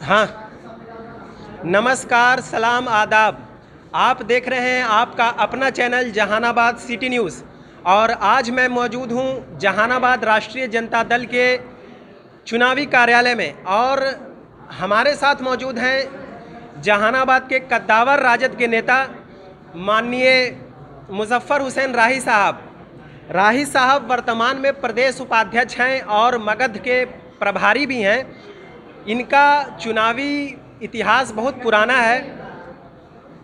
हाँ, नमस्कार, सलाम, आदाब। आप देख रहे हैं आपका अपना चैनल जहानाबाद सिटी न्यूज़। और आज मैं मौजूद हूँ जहानाबाद राष्ट्रीय जनता दल के चुनावी कार्यालय में, और हमारे साथ मौजूद हैं जहानाबाद के कद्दावर राजद के नेता माननीय मुजफ्फर हुसैन राही साहब। राही साहब वर्तमान में प्रदेश उपाध्यक्ष हैं और मगध के प्रभारी भी हैं। इनका चुनावी इतिहास बहुत पुराना है।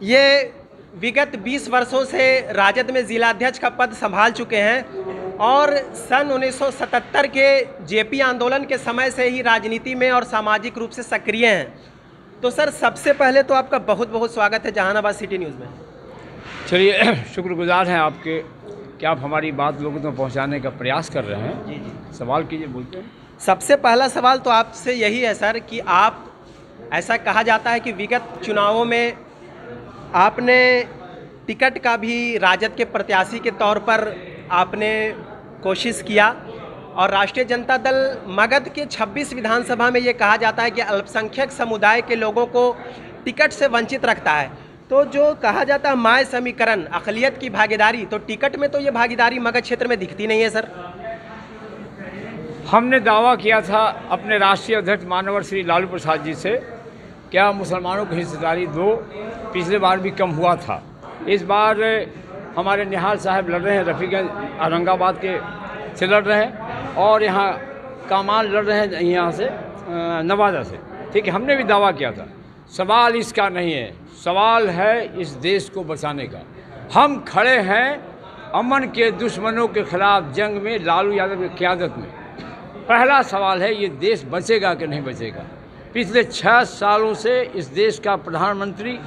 ये विगत 20 वर्षों से राजद में जिलाध्यक्ष का पद संभाल चुके हैं और सन 1977 के जेपी आंदोलन के समय से ही राजनीति में और सामाजिक रूप से सक्रिय हैं। तो सर, सबसे पहले तो आपका बहुत बहुत स्वागत है जहानाबाद सिटी न्यूज़ में। चलिए, शुक्रगुजार हैं आपके कि आप हमारी बात लोगों तक पहुंचाने का प्रयास कर रहे हैं। जी। सवाल कीजिए, बोलते हैं। सबसे पहला सवाल तो आपसे यही है सर कि आप, ऐसा कहा जाता है कि विगत चुनावों में आपने टिकट का भी राजद के प्रत्याशी के तौर पर आपने कोशिश किया, और राष्ट्रीय जनता दल मगध के 26 विधानसभा में ये कहा जाता है कि अल्पसंख्यक समुदाय के लोगों को टिकट से वंचित रखता है। तो जो कहा जाता है माय समीकरण, अक़लियत की भागीदारी, तो टिकट में तो ये भागीदारी मगध क्षेत्र में दिखती नहीं है सर। हमने दावा किया था अपने राष्ट्रीय अध्यक्ष माननीय श्री लालू प्रसाद जी से, क्या मुसलमानों की हिस्सेदारी दो। पिछले बार भी कम हुआ था। इस बार हमारे निहाल साहब लड़ रहे हैं, रफ़ीगंज औरंगाबाद के से लड़ रहे हैं, और यहाँ कामाल लड़ रहे हैं यहाँ से नवादा से। ठीक है, हमने भी दावा किया था। सवाल इसका नहीं है, सवाल है इस देश को बचाने का। हम खड़े हैं अमन के दुश्मनों के खिलाफ जंग में लालू यादव की क़यादत में। पहला सवाल है, ये देश बचेगा कि नहीं बचेगा। पिछले 6 सालों से इस देश का प्रधानमंत्री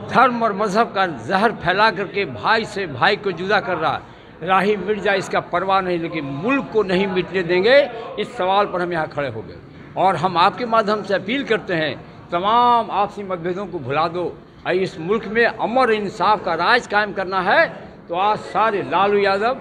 धर्म और मज़हब का जहर फैला करके भाई से भाई को जुदा कर रहा है। राही मिट जाए इसका परवाह नहीं, लेकिन मुल्क को नहीं मिटने देंगे। इस सवाल पर हम यहाँ खड़े हो गए, और हम आपके माध्यम से अपील करते हैं, तमाम आपसी मतभेदों को भुला दो। इस मुल्क में अमन और इंसाफ का राज कायम करना है। तो आज सारे लालू यादव,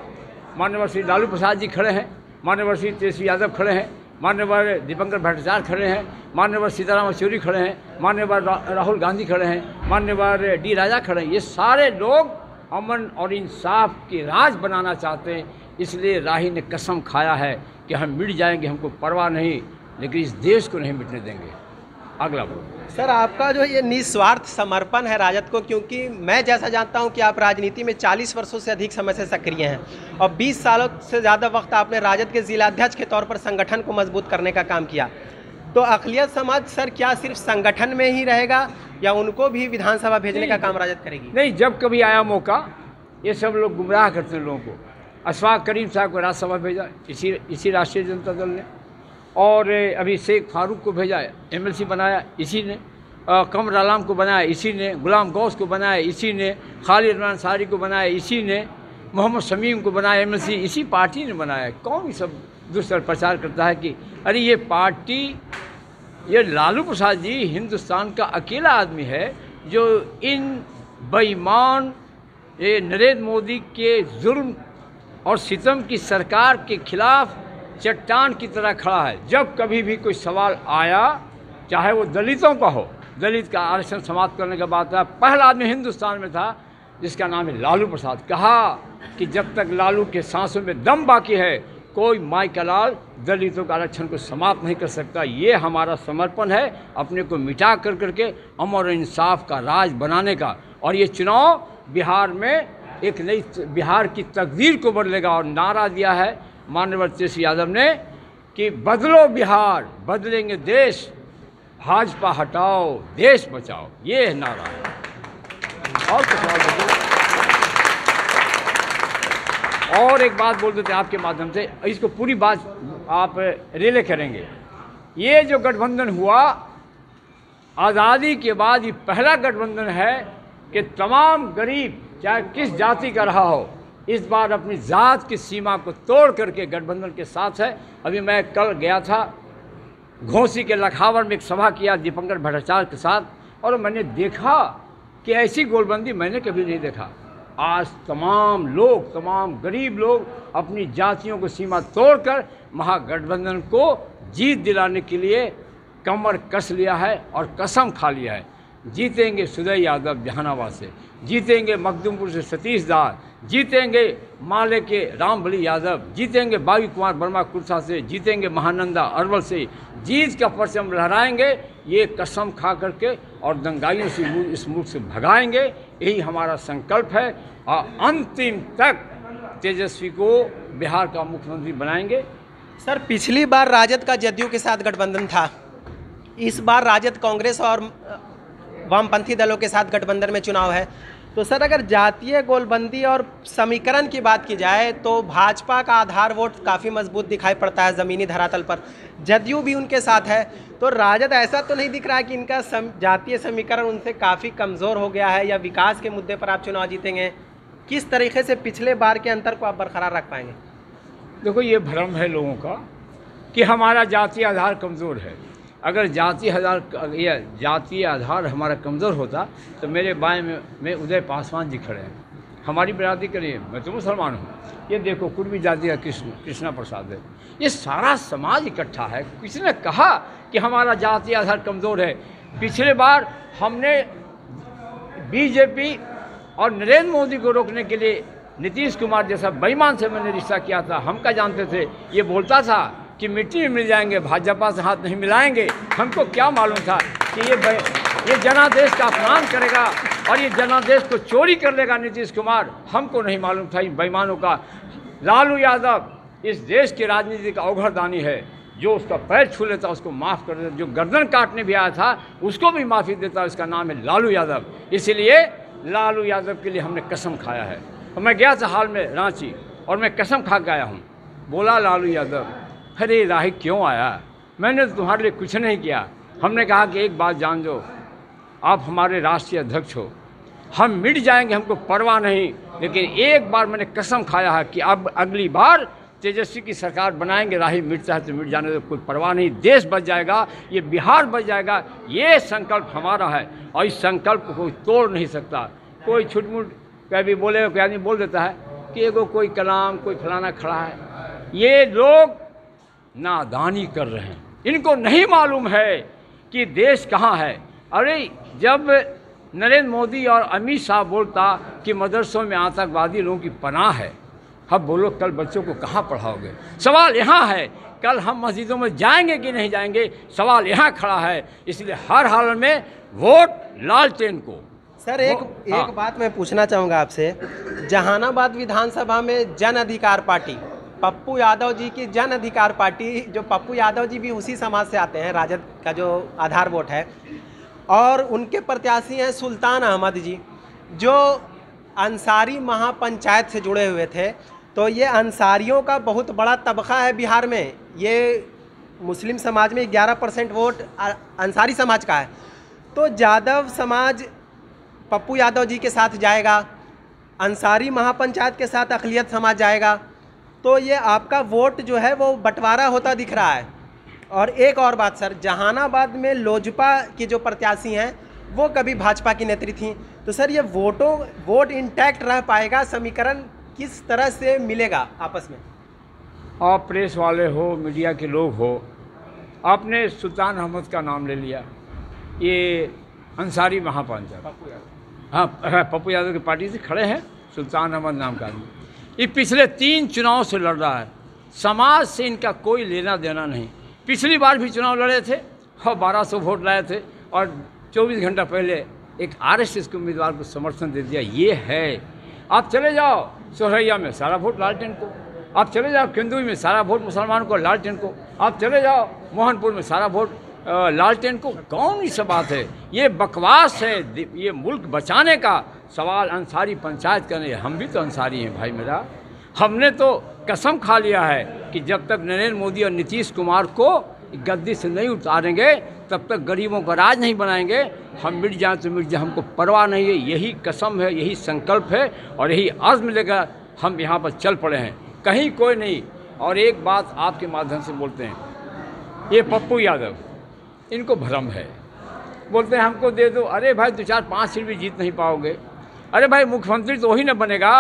माननीय श्री लालू प्रसाद जी खड़े हैं, माननीय श्री तेजस्वी यादव खड़े हैं, माननीय दीपंकर भट्टाचार्य खड़े हैं, माननीय सीताराम येचुरी खड़े हैं, माननीय राहुल गांधी खड़े हैं, माननीय डी राजा खड़े हैं। ये सारे लोग अमन और इंसाफ की राज बनाना चाहते हैं। इसलिए राही ने कसम खाया है कि हम मिट जाएंगे, हमको परवाह नहीं, लेकिन इस देश को नहीं मिटने देंगे। अगला बोल सर, आपका जो ये निस्वार्थ समर्पण है राजद को, क्योंकि मैं जैसा जानता हूं कि आप राजनीति में 40 वर्षों से अधिक समय से सक्रिय हैं और 20 सालों से ज़्यादा वक्त आपने राजद के जिलाध्यक्ष के तौर पर संगठन को मजबूत करने का काम किया। तो अक़लियत समाज सर क्या सिर्फ संगठन में ही रहेगा या उनको भी विधानसभा भेजने का काम राजद करेगी? नहीं, जब कभी आया मौका, ये सब लोग गुमराह करते हैं लोगों को। अशफाक करीम साहब को राज्यसभा भेजा इसी राष्ट्रीय जनता दल ने, और अभी शेख फारूक को भेजा, MLC बनाया इसी ने, कमर आलम को बनाया इसी ने, गुलाम गौस को बनाया इसी ने, खालिद इमरान अंसारी को बनाया इसी ने, मोहम्मद शमीम को बनाया MLC इसी पार्टी ने बनाया। कौन सब दूसरा प्रचार करता है कि अरे ये पार्टी, ये लालू प्रसाद जी हिंदुस्तान का अकेला आदमी है जो इन बेईमान ये नरेंद्र मोदी के जुल्म और सितम की सरकार के खिलाफ चट्टान की तरह खड़ा है। जब कभी भी कोई सवाल आया, चाहे वो दलितों का हो, दलित का आरक्षण समाप्त करने का बात है, पहला आदमी हिंदुस्तान में था जिसका नाम है लालू प्रसाद। कहा कि जब तक लालू के सांसों में दम बाकी है, कोई माई का लाल दलितों का आरक्षण को समाप्त नहीं कर सकता। ये हमारा समर्पण है अपने को मिटा कर करके अमन और इंसाफ का राज बनाने का। और ये चुनाव बिहार में एक नई बिहार की तकदीर को बदलेगा। और नारा दिया है माननीय तेजस्वी यादव ने कि बदलो बिहार, बदलेंगे देश, भाजपा हटाओ, देश बचाओ। ये है नारा है। और और एक बात बोल देते आपके माध्यम से, इसको पूरी बात आप रिले करेंगे। ये जो गठबंधन हुआ आज़ादी के बाद, ये पहला गठबंधन है कि तमाम गरीब चाहे किस जाति का रहा हो, इस बार अपनी ज़ात की सीमा को तोड़ करके गठबंधन के साथ है। अभी मैं कल गया था घोसी के लखावर में, एक सभा किया दीपंकर भट्टाचार्य के साथ, और मैंने देखा कि ऐसी गोलबंदी मैंने कभी नहीं देखा। आज तमाम लोग, तमाम गरीब लोग अपनी जातियों को सीमा तोड़कर महागठबंधन को जीत दिलाने के लिए कमर कस लिया है और कसम खा लिया है, जीतेंगे सुदय यादव जहानाबाद से, जीतेंगे मखदूमपुर से सतीश दास, जीतेंगे माले के रामबली यादव, जीतेंगे बावी कुमार वर्मा कुर्सा से, जीतेंगे महानंदा अरवल से, जीत का परचम लहराएंगे, ये कसम खा करके और दंगाइयों से इस मुल्क से भगाएंगे। यही हमारा संकल्प है और अंतिम तक तेजस्वी को बिहार का मुख्यमंत्री बनाएंगे। सर, पिछली बार राजद का जदयू के साथ गठबंधन था, इस बार राजद कांग्रेस और वामपंथी दलों के साथ गठबंधन में चुनाव है, तो सर अगर जातीय गोलबंदी और समीकरण की बात की जाए तो भाजपा का आधार वोट काफ़ी मजबूत दिखाई पड़ता है ज़मीनी धरातल पर, जदयू भी उनके साथ है, तो राजद ऐसा तो नहीं दिख रहा है कि इनका जातीय समीकरण उनसे काफ़ी कमज़ोर हो गया है, या विकास के मुद्दे पर आप चुनाव जीतेंगे? किस तरीके से पिछले बार के अंतर को आप बरकरार रख पाएंगे? देखो, ये भ्रम है लोगों का कि हमारा जातीय आधार कमज़ोर है। अगर जातीय आधार हमारा कमज़ोर होता तो मेरे बाएं में उदय पासवान जी खड़े हैं, हमारी बिरादरी करिए, मैं तो मुसलमान हूँ। ये देखो, कुर्मी जाति का कृष्णा प्रसाद है, ये सारा समाज इकट्ठा है। किसने कहा कि हमारा जातीय आधार कमज़ोर है? पिछले बार हमने बीजेपी और नरेंद्र मोदी को रोकने के लिए नीतीश कुमार जैसा बेईमान से मैंने रिश्ता किया था। हम क्या जानते थे? ये बोलता था कि मिट्टी में मिल जाएंगे, भाजपा से हाथ नहीं मिलाएंगे। हमको क्या मालूम था कि ये जनादेश का अपमान करेगा और ये जनादेश को चोरी कर लेगा नीतीश कुमार। हमको नहीं मालूम था इन बेईमानों का। लालू यादव इस देश की राजनीति का अवघड़दानी है, जो उसका पैर छू लेता उसको माफ़ कर देता, जो गर्दन काटने भी आया था उसको भी माफ़ी देता, इसका नाम है लालू यादव। इसलिए लालू यादव के लिए हमने कसम खाया है। और मैं गया था हाल में रांची और मैं कसम खा के आया हूँ। बोला लालू यादव, अरे राही क्यों आया? मैंने तुम्हारे लिए कुछ नहीं किया। हमने कहा कि एक बात जान दो, आप हमारे राष्ट्रीय अध्यक्ष हो, हम मिट जाएंगे, हमको परवाह नहीं, लेकिन एक बार मैंने कसम खाया है कि अब अगली बार तेजस्वी की सरकार बनाएंगे। राही मिटता है तो मिट जाने दो, कोई परवाह नहीं, देश बच जाएगा, ये बिहार बच जाएगा। ये संकल्प हमारा है और इस संकल्प को कोई तोड़ नहीं सकता। कोई छुटमुट कभी बोले, कोई आदमी बोल देता है कि एगो कोई कलाम कोई फलाना खड़ा है। ये लोग नादानी कर रहे हैं, इनको नहीं मालूम है कि देश कहाँ है। अरे जब नरेंद्र मोदी और अमित शाह बोलता कि मदरसों में आतंकवादी लोगों की पनाह है, अब बोलो कल बच्चों को कहाँ पढ़ाओगे? सवाल यहाँ है, कल हम मस्जिदों में जाएंगे कि नहीं जाएंगे, सवाल यहाँ खड़ा है। इसलिए हर हाल में वोट लालटेन को। सर एक बात मैं पूछना चाहूँगा आपसे, जहानाबाद विधानसभा में जन अधिकार पार्टी, पप्पू यादव जी की जन अधिकार पार्टी, जो पप्पू यादव जी भी उसी समाज से आते हैं, राजद का जो आधार वोट है, और उनके प्रत्याशी हैं सुल्तान अहमद जी, जो अंसारी महापंचायत से जुड़े हुए थे। तो ये अंसारियों का बहुत बड़ा तबका है बिहार में। ये मुस्लिम समाज में 11% वोट अंसारी समाज का है। तो यादव समाज पप्पू यादव जी के साथ जाएगा, अंसारी महापंचायत के साथ अक़लियत समाज जाएगा, तो ये आपका वोट जो है वो बंटवारा होता दिख रहा है। और एक और बात सर, जहानाबाद में लोजपा की जो प्रत्याशी हैं वो कभी भाजपा की नेत्री थी, तो सर ये वोट इंटैक्ट रह पाएगा? समीकरण किस तरह से मिलेगा आपस में? आप प्रेस वाले हो, मीडिया के लोग हो, आपने सुल्तान अहमद का नाम ले लिया। ये अंसारी महापंचायत, हाँ पप्पू यादव की पार्टी से खड़े हैं, सुल्तान अहमद नाम का आदमी। ये पिछले 3 चुनाव से लड़ रहा है, समाज से इनका कोई लेना देना नहीं। पिछली बार भी चुनाव लड़े थे और 1200 वोट लाए थे और 24 घंटा पहले एक आरएसएस के उम्मीदवार को समर्थन दे दिया। ये है, आप चले जाओ सोहरैया में सारा वोट लालटेन को, आप चले जाओ केंदुई में सारा वोट मुसलमान को, लालटेन को, आप चले जाओ मोहनपुर में सारा वोट लालटेन को। कौन सी बात है? ये बकवास है। ये मुल्क बचाने का सवाल अंसारी पंचायत का नहीं है। हम भी तो अंसारी हैं भाई मेरा। हमने तो कसम खा लिया है कि जब तक नरेंद्र मोदी और नीतीश कुमार को गद्दी से नहीं उतारेंगे तब तक गरीबों का राज नहीं बनाएंगे। हम मिट जाएँ तो मिट जाए, हमको परवाह नहीं है। यही कसम है, यही संकल्प है और यही आज़्म लेकर हम यहाँ पर चल पड़े हैं, कहीं कोई नहीं। और एक बात आपके माध्यम से बोलते हैं, ये पप्पू यादव, इनको भ्रम है, बोलते हैं हमको दे दो। अरे भाई 2-4-5 सीट भी जीत नहीं पाओगे। अरे भाई मुख्यमंत्री तो वही ना बनेगा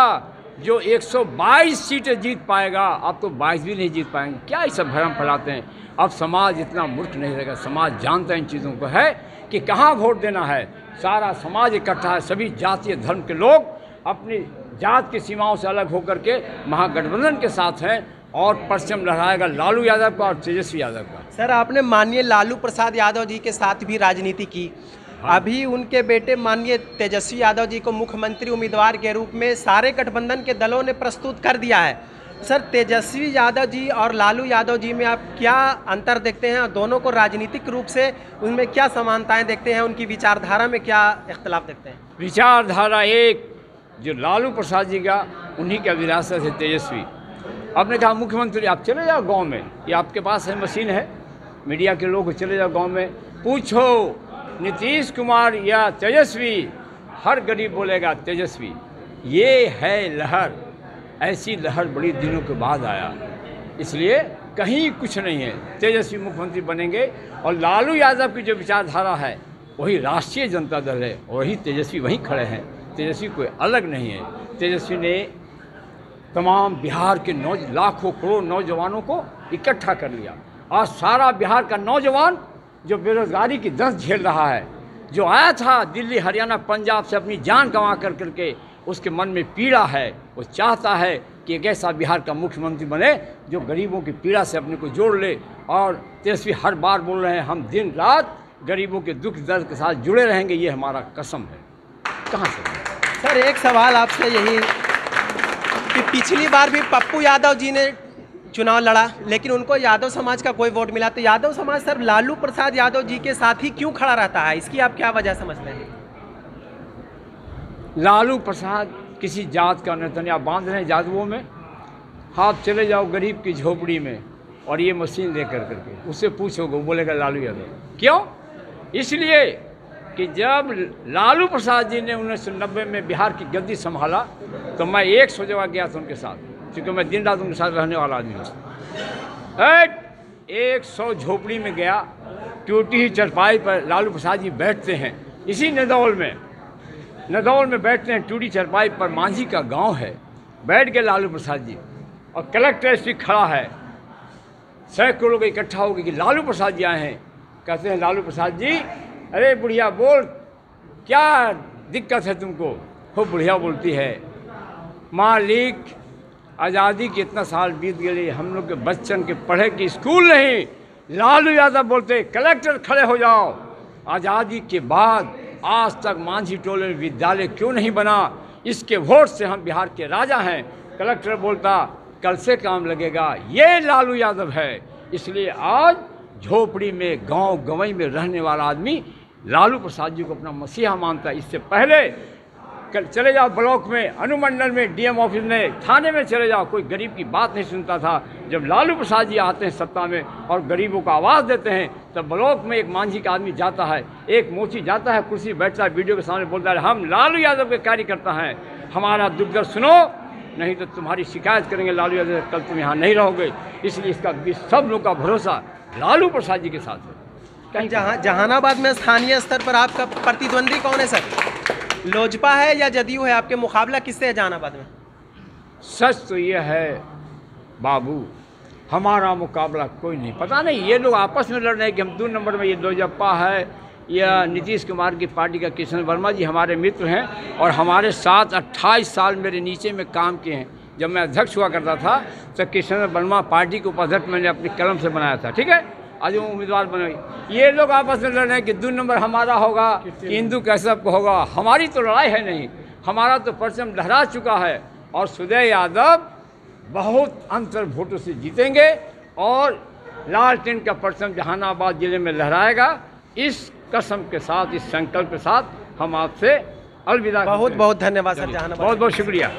जो 122 सीटें जीत पाएगा, अब तो 22 भी नहीं जीत पाएंगे। क्या ये सब भ्रम फैलाते हैं? अब समाज इतना मूर्ख नहीं रहेगा, समाज जानता है इन चीज़ों को है कि कहाँ वोट देना है। सारा समाज इकट्ठा है, सभी जातीय धर्म के लोग अपनी जात की सीमाओं से अलग होकर के महागठबंधन के साथ हैं और परचम लहराएगा लालू यादव का और तेजस्वी यादव का। सर, आपने माननीय लालू प्रसाद यादव जी के साथ भी राजनीति की। अभी उनके बेटे माननीय तेजस्वी यादव जी को मुख्यमंत्री उम्मीदवार के रूप में सारे गठबंधन के दलों ने प्रस्तुत कर दिया है। सर, तेजस्वी यादव जी और लालू यादव जी में आप क्या अंतर देखते हैं और दोनों को राजनीतिक रूप से उनमें क्या समानताएं देखते हैं, उनकी विचारधारा में क्या इख्तलाफ देखते हैं? विचारधारा एक, जो लालू प्रसाद जी का उन्हीं का विरासत है तेजस्वी। आपने कहा मुख्यमंत्री आप चले जाओ गांव में, ये आपके पास है, मशीन है, मीडिया के लोग चले जाओ गांव में, पूछो नीतीश कुमार या तेजस्वी, हर गरीब बोलेगा तेजस्वी। ये है लहर, ऐसी लहर बड़ी दिनों के बाद आया, इसलिए कहीं कुछ नहीं है। तेजस्वी मुख्यमंत्री बनेंगे और लालू यादव की जो विचारधारा है वही राष्ट्रीय जनता दल है, वही तेजस्वी वहीं खड़े हैं। तेजस्वी कोई अलग नहीं है। तेजस्वी ने तमाम बिहार के लाखों करोड़ नौजवानों को इकट्ठा कर लिया। आज सारा बिहार का नौजवान जो बेरोजगारी की दस्त झेल रहा है, जो आया था दिल्ली हरियाणा पंजाब से अपनी जान गंवा करके, उसके मन में पीड़ा है। वो चाहता है कि एक ऐसा बिहार का मुख्यमंत्री बने जो गरीबों की पीड़ा से अपने को जोड़ ले। और तेजस्वी हर बार बोल रहे हैं हम दिन रात गरीबों के दुख दर्द के साथ जुड़े रहेंगे, ये हमारा कसम है। कहाँ से? सर, एक सवाल आपसे यही कि पिछली बार भी पप्पू यादव जी ने चुनाव लड़ा लेकिन उनको यादव समाज का कोई वोट मिला, तो यादव समाज सर लालू प्रसाद यादव जी के साथ ही क्यों खड़ा रहता है? इसकी आप क्या वजह समझते हैं? लालू प्रसाद किसी जात का नतनिया बांध रहे हैं जादुओं में। आप चले जाओ गरीब की झोपड़ी में और ये मशीन लेकर करके उससे पूछोगे, वो बोलेगा लालू यादव। क्यों? इसलिए कि जब लालू प्रसाद जी ने 1990 में बिहार की गद्दी संभाला तो मैं 100 जगह गया था उनके साथ, क्योंकि मैं दिन रात उनके साथ रहने वाला आदमी हूँ। 100 झोपड़ी में गया, टूटी ही चरपाई पर लालू प्रसाद जी बैठते हैं। इसी नदौल में बैठते हैं, टूटी चरपाई पर मांझी का गांव है, बैठ गए लालू प्रसाद जी और कलेक्टर भी खड़ा है। सैकड़ों लोग इकट्ठा हो गए कि लालू प्रसाद जी आए हैं। कहते हैं लालू प्रसाद जी, अरे बुढ़िया बोल, क्या दिक्कत है तुमको? वो बुढ़िया बोलती है, मालिक आज़ादी के इतना साल बीत गए, हम लोग के बच्चन के पढ़े कि स्कूल नहीं। लालू यादव बोलते कलेक्टर खड़े हो जाओ, आज़ादी के बाद आज तक मांझी टोले में विद्यालय क्यों नहीं बना? इसके वोट से हम बिहार के राजा हैं। कलेक्टर बोलता कल से काम लगेगा, ये लालू यादव है। इसलिए आज झोपड़ी में गांव गंवई में रहने वाला आदमी लालू प्रसाद जी को अपना मसीहा मानता है। इससे पहले चले जाओ ब्लॉक में, अनुमंडल में, डीएम ऑफिस में, थाने में चले जाओ, कोई गरीब की बात नहीं सुनता था। जब लालू प्रसाद जी आते हैं सत्ता में और गरीबों को आवाज़ देते हैं, तब ब्लॉक में एक मांझी का आदमी जाता है, एक मोची जाता है, कुर्सी बैठता है, वीडियो के सामने बोलता है हम लालू यादव के कार्यकर्ता हैं, हमारा दुख दर्द सुनो, नहीं तो तुम्हारी शिकायत करेंगे लालू यादव, कल तुम यहाँ नहीं रहोगे। इसलिए इसका सब लोग का भरोसा लालू प्रसाद जी के साथ है। कहीं जहानाबाद में स्थानीय स्तर पर आपका प्रतिद्वंदी कौन है सर? लोजपा है या जदयू है? आपके मुकाबला किससे है जहानाबाद में? सच तो ये है बाबू, हमारा मुकाबला कोई नहीं, पता नहीं ये लोग आपस में लड़ रहे हैं कि हम 2 नंबर में, ये लोजपा है या नीतीश कुमार की पार्टी का किशन वर्मा जी हमारे मित्र हैं और हमारे साथ 28 साल मेरे नीचे में काम किए हैं। जब मैं अध्यक्ष हुआ करता था तो किशन वर्मा पार्टी के उपाध्यक्ष मैंने अपनी कलम से बनाया था, ठीक है, आज वो उम्मीदवार बने। ये लोग आपस में लड़ रहे हैं कि 2 नंबर हमारा होगा कि हिंदू कैसब को होगा। हमारी तो लड़ाई है नहीं, हमारा तो परचम लहरा चुका है और सुदय यादव बहुत अंतर वोटों से जीतेंगे और लालटेन का परचम जहानाबाद जिले में लहराएगा। इस कसम के साथ, इस संकल्प के साथ हम आपसे अलविदा। बहुत बहुत धन्यवाद सर जहानाबाद। बहुत बहुत शुक्रिया।